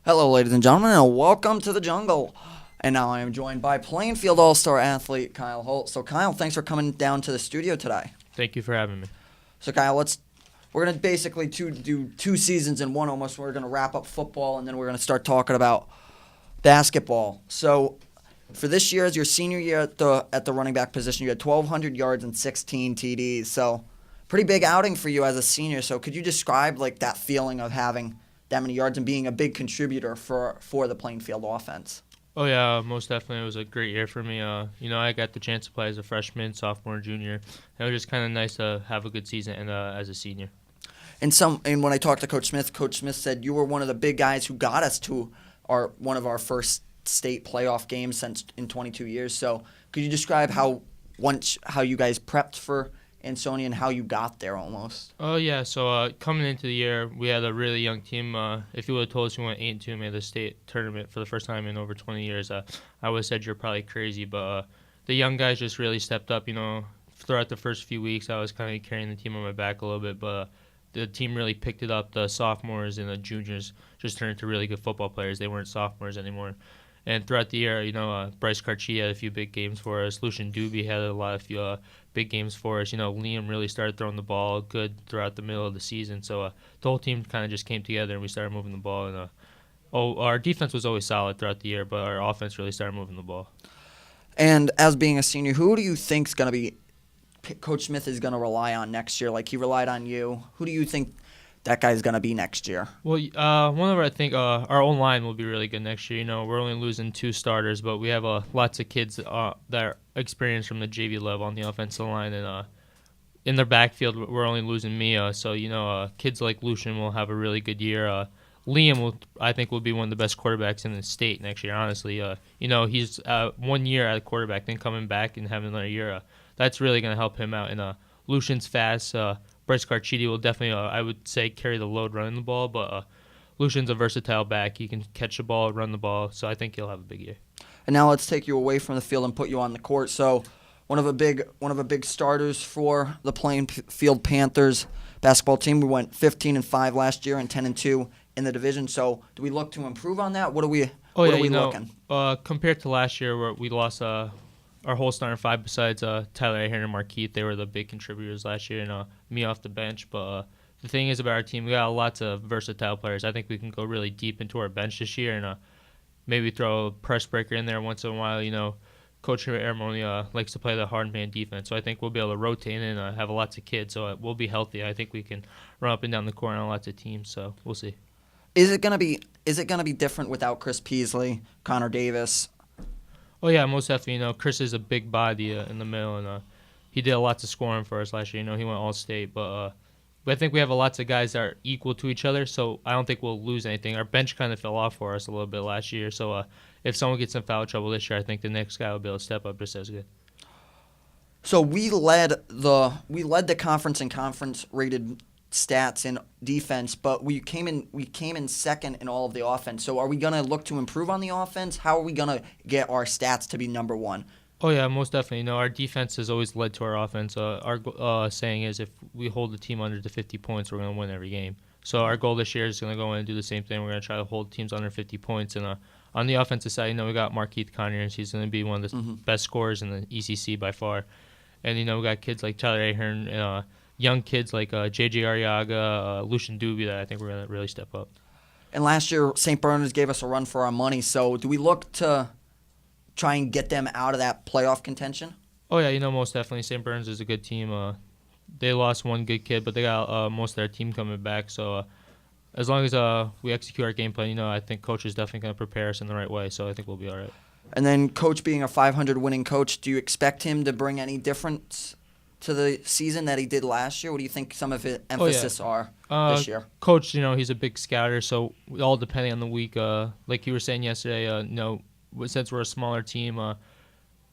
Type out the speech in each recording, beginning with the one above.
Hello, ladies and gentlemen, and welcome to the jungle. And now I am joined by playing field all-star athlete Kyle Holt. So, Kyle, thanks for coming down to the studio today. Thank you for having me. So, Kyle, we're gonna basically do two seasons in one almost. We're gonna wrap up football, and then we're gonna start talking about basketball. So, for this year, as your senior year at the running back position, you had 1,200 yards and 16 TDs. So, pretty big outing for you as a senior. So, could you describe that feeling of having that many yards and being a big contributor for the playing field offense? Oh yeah, most definitely. It was a great year for me. I got the chance to play as a freshman, sophomore, junior. It was just kind of nice to have a good season and as a senior. And when I talked to Coach Smith said you were one of the big guys who got us to one of our first state playoff games since in 22 years. So could you describe how you guys prepped for Ansonia and how you got there almost? Oh yeah, so coming into the year, we had a really young team. If you would have told us we went 8-2 and made the state tournament for the first time in over 20 years, I would have said you're probably crazy. But the young guys just really stepped up. Throughout the first few weeks, I was kind of carrying the team on my back a little bit, but the team really picked it up. The sophomores and the juniors just turned into really good football players. They weren't sophomores anymore. And throughout the year, Bryce Carchi had a few big games for us. Lucian Doobie had a lot of big games for us. Liam really started throwing the ball good throughout the middle of the season. So the whole team kind of just came together and we started moving the ball. And our defense was always solid throughout the year, but our offense really started moving the ball. And as being a senior, who do you think's going to be Coach Smith is going to rely on next year? Like he relied on you. Who do you think that guy's going to be next year? Well, I think our own line will be really good next year. We're only losing 2 starters, but we have lots of kids that are experienced from the JV level on the offensive line, and in their backfield, we're only losing Mia. So kids like Lucian will have a really good year. Liam I think will be one of the best quarterbacks in the state next year. Honestly, he's 1 year at quarterback, then coming back and having another year. That's really going to help him out. And Lucian's fast. Bryce Carchidi will definitely, I would say, carry the load running the ball, but Lucian's a versatile back. He can catch the ball, run the ball, so I think he'll have a big year. And now let's take you away from the field and put you on the court. So one of the big starters for the playing field Panthers basketball team. We went 15-5 last year and 10-2 in the division. So do we look to improve on that? What are we looking? Compared to last year where we lost our whole starting 5 besides Tyler Ahern and Markeith, they were the big contributors last year, and me off the bench. But the thing is about our team, we got lots of versatile players. I think we can go really deep into our bench this year and maybe throw a press breaker in there once in a while. Coach Aramoni likes to play the hard man defense, so I think we'll be able to rotate and have lots of kids, so we'll be healthy. I think we can run up and down the court on lots of teams, so we'll see. Is it gonna be different without Chris Peasley, Connor Davis? Oh, yeah, most definitely. Chris is a big body in the middle, and he did lots of scoring for us last year. He went all-state, but I think we have lots of guys that are equal to each other, so I don't think we'll lose anything. Our bench kind of fell off for us a little bit last year, so if someone gets in foul trouble this year, I think the next guy will be able to step up just as good. So we led the conference in conference rated stats in defense, but we came in second in all of the offense. So are we going to look to improve on the offense? How are we going to get our stats to be number one? Oh, yeah, most definitely. Our defense has always led to our offense. Our saying is if we hold the team under to 50 points, we're going to win every game. So our goal this year is going to go in and do the same thing. We're going to try to hold teams under 50 points. And on the offensive side, we got Markeith Conyers. He's going to be one of the best scorers in the ECC by far. And, we got kids like Tyler Ahern, young kids like J.J. Arriaga, Lucian Doobie that I think we're going to really step up. And last year, St. Bernard's gave us a run for our money. So do we look to try and get them out of that playoff contention? Oh, yeah, most definitely. St. Bernard's is a good team. They lost one good kid, but they got most of their team coming back. So as long as we execute our game plan, I think Coach is definitely going to prepare us in the right way. So I think we'll be all right. And then Coach being a 500 winning coach, do you expect him to bring any difference to the season that he did last year? What do you think some of his emphasis are this year? Coach, he's a big scouter, so all depending on the week. Like you were saying yesterday, since we're a smaller team,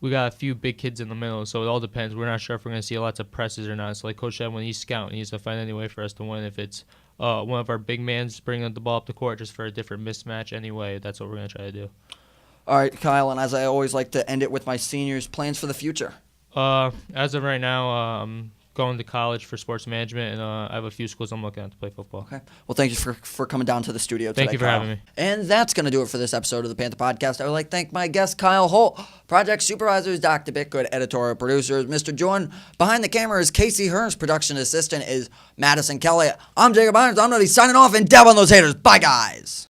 we got a few big kids in the middle, so it all depends. We're not sure if we're going to see lots of presses or not. So like Coach said, when he's scouting, he's going to find any way for us to win. If it's one of our big mans bringing the ball up the court just for a different mismatch anyway, that's what we're going to try to do. All right, Kyle, and as I always like to end it with my seniors, plans for the future. As of right now, going to college for sports management, and I have a few schools I'm looking at to play football. Okay. Well, thank you for coming down to the studio today, Thank you for Kyle. having me. And that's going to do it for this episode of the Panther Podcast. I would like to thank my guest, Kyle Holt, project supervisors, Dr. Bitgood, editorial producers, Mr. Jordan. Behind the camera is Casey Hearns. Production assistant is Madison Kelly. I'm Jacob Irons. I'm Nutty signing off, and dab on those haters. Bye, guys.